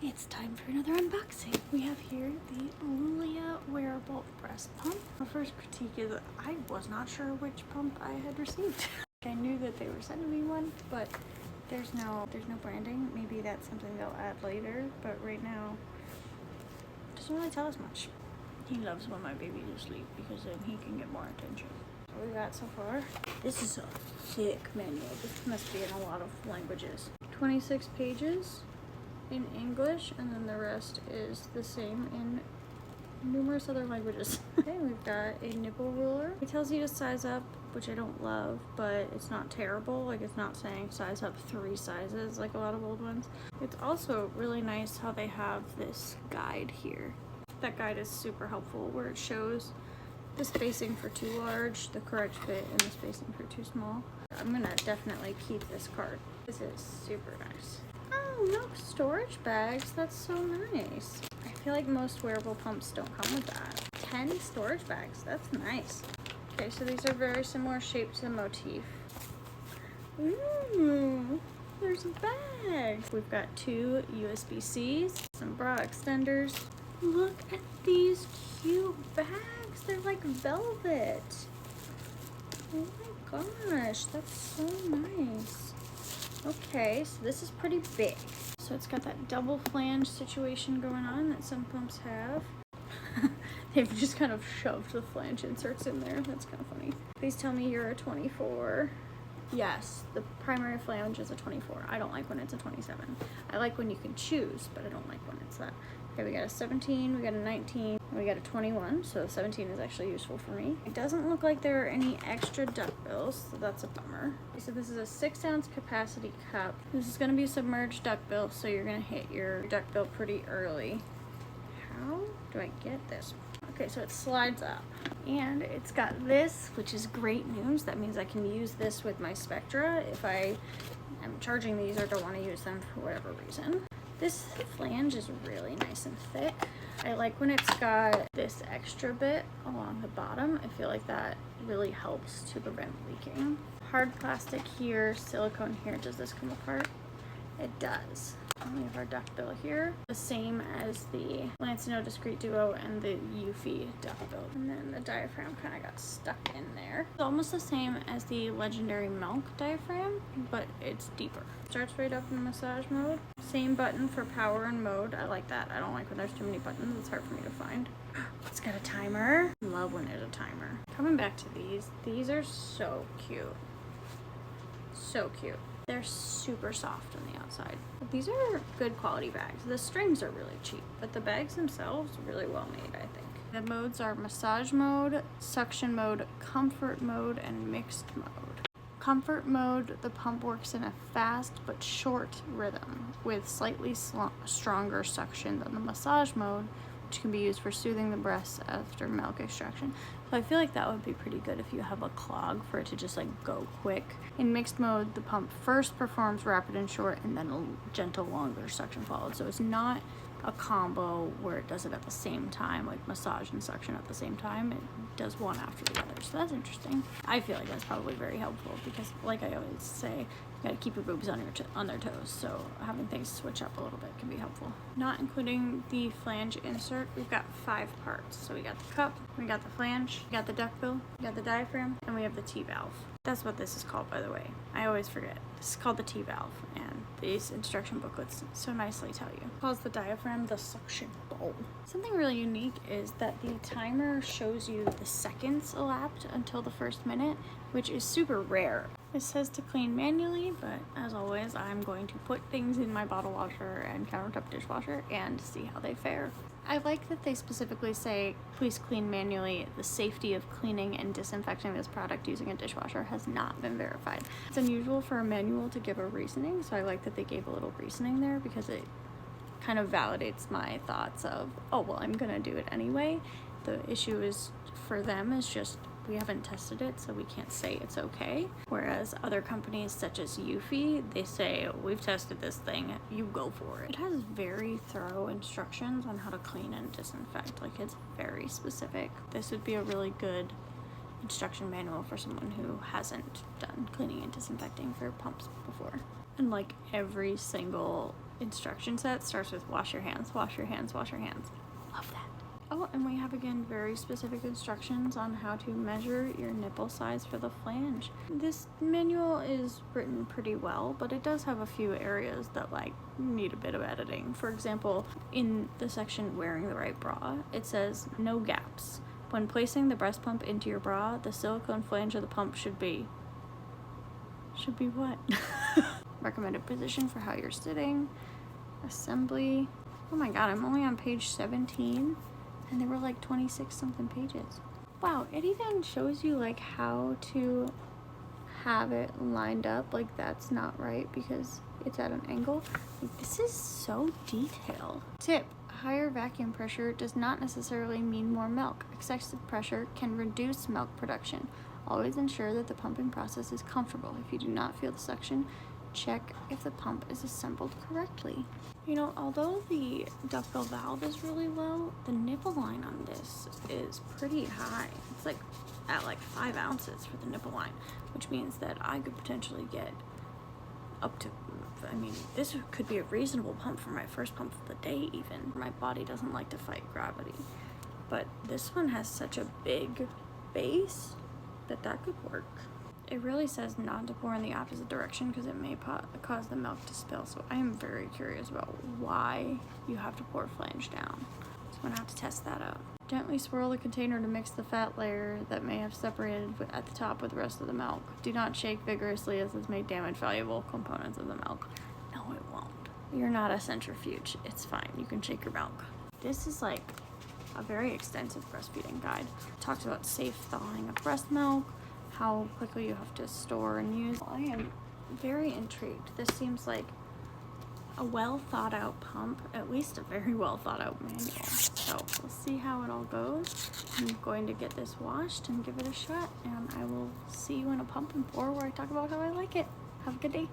It's time for another unboxing. We have here the Lulia Wearable Breast Pump. My first critique is I was not sure which pump I had received. I knew that they were sending me one, but there's no branding. Maybe that's something they'll add later, but right now it doesn't really tell us much. He loves when my baby's asleep because then he can get more attention. What we got so far? This is a thick manual. This must be in a lot of languages. 26 pages in English, and then the rest is the same in numerous other languages. Okay, we've got a nipple ruler. It tells you to size up, which I don't love, but it's not terrible. Like, it's not saying size up 3 sizes like a lot of old ones. It's also really nice how they have this guide here. That guide is super helpful, where it shows the spacing for too large, the correct fit, and the spacing for too small. I'm gonna definitely keep this card. This is super nice. Oh, no storage bags. That's so nice. I feel like most wearable pumps don't come with that. 10 storage bags. That's nice. Okay, so these are very similar shape to the motif. Ooh, there's a bag. We've got 2 USB-Cs, some bra extenders. Look at these cute bags. They're like velvet. Oh my gosh, that's so nice. Okay, so this is pretty big. So it's got that double flange situation going on that some pumps have. They've just kind of shoved the flange inserts in there. That's kind of funny. Please tell me you're a 24. Yes, the primary flange is a 24. I don't like when it's a 27. I like when you can choose, but I don't like when it's that. Okay, we got a 17, we got a 19, and we got a 21, so 17 is actually useful for me. It doesn't look like there are any extra duckbills, so that's a bummer. So this is a 6-ounce capacity cup. This is gonna be submerged duckbill, so you're gonna hit your duckbill pretty early. How do I get this? Okay, so it slides up, and it's got this, which is great news. That means I can use this with my Spectra if I am charging these or don't want to use them for whatever reason. This flange is really nice and thick. I like when it's got this extra bit along the bottom. I feel like that really helps to prevent leaking. Hard plastic here, silicone here. Does this come apart? It does. We have our duckbill here, the same as the Lancino Discreet Duo and the Eufy duckbill. And then the diaphragm kind of got stuck in there. It's almost the same as the Legendary Milk diaphragm, but it's deeper. Starts right up in massage mode. Same button for power and mode. I like that. I don't like when there's too many buttons. It's hard for me to find. It's got a timer. I love when there's a timer. Coming back to these are so cute. So cute. They're super soft on the outside. These are good quality bags. The strings are really cheap, but the bags themselves are really well made, I think. The modes are massage mode, suction mode, comfort mode, and mixed mode. Comfort mode, the pump works in a fast but short rhythm with slightly stronger suction than the massage mode, which can be used for soothing the breasts after milk extraction. So I feel like that would be pretty good if you have a clog for it to just like go quick. In mixed mode, the pump first performs rapid and short and then a gentle longer suction followed. So it's not a combo where it does it at the same time, like massage and suction at the same time. It does one after the other. So that's interesting. I feel like that's probably very helpful because, like I always say, you gotta keep your boobs on their toes. So having things switch up a little bit can be helpful. Not including the flange insert, we've got 5 parts. So we got the cup, we got the flange, we got the duckbill, we got the diaphragm, and we have the T-valve. That's what this is called, by the way. I always forget. This is called the T-valve, and these instruction booklets so nicely tell you. It calls the diaphragm the suction bowl. Something really unique is that the timer shows you the seconds elapsed until the first minute, which is super rare. It says to clean manually, but as always, I'm going to put things in my bottle washer and countertop dishwasher and see how they fare. I like that they specifically say, please clean manually. The safety of cleaning and disinfecting this product using a dishwasher has not been verified. It's unusual for a manual to give a reasoning, so I like that they gave a little reasoning there because it kind of validates my thoughts of, oh, well, I'm gonna do it anyway. The issue is for them is just we haven't tested it, so we can't say it's okay. Whereas other companies such as Eufy, they say, we've tested this thing, you go for it. It has very thorough instructions on how to clean and disinfect. Like, it's very specific. This would be a really good instruction manual for someone who hasn't done cleaning and disinfecting for pumps before. And like every single instruction set starts with wash your hands, wash your hands, wash your hands. Love that. Oh, and we have again very specific instructions on how to measure your nipple size for the flange. This manual is written pretty well, but it does have a few areas that like need a bit of editing. For example, in the section wearing the right bra, it says no gaps. When placing the breast pump into your bra, the silicone flange of the pump should be what? Recommended position for how you're sitting. Assembly. Oh my god, I'm only on page 17 and there were like 26 something pages. Wow, it even shows you like how to have it lined up. Like that's not right because it's at an angle. Like, this is so detailed. Tip: higher vacuum pressure does not necessarily mean more milk. Excessive pressure can reduce milk production. Always ensure that the pumping process is comfortable. If you do not feel the suction, check if the pump is assembled correctly. You know, although the ductile valve is really low, the nipple line on this is pretty high. It's like at like 5 ounces for the nipple line, which means that I could potentially get up to, I mean, this could be a reasonable pump for my first pump of the day even. My body doesn't like to fight gravity, but this one has such a big base that could work. It really says not to pour in the opposite direction because it may cause the milk to spill, so I am very curious about why you have to pour flange down. So I'm gonna have to test that out. Gently swirl the container to mix the fat layer that may have separated at the top with the rest of the milk. Do not shake vigorously as this may damage valuable components of the milk. No, it won't. You're not a centrifuge. It's fine. You can shake your milk. This is like a very extensive breastfeeding guide. It talks about safe thawing of breast milk, how quickly you have to store and use. I am very intrigued. This seems like a well thought out pump, at least a very well thought out manual. So we'll see how it all goes. I'm going to get this washed and give it a shot, and I will see you in a pump and pour where I talk about how I like it. Have a good day.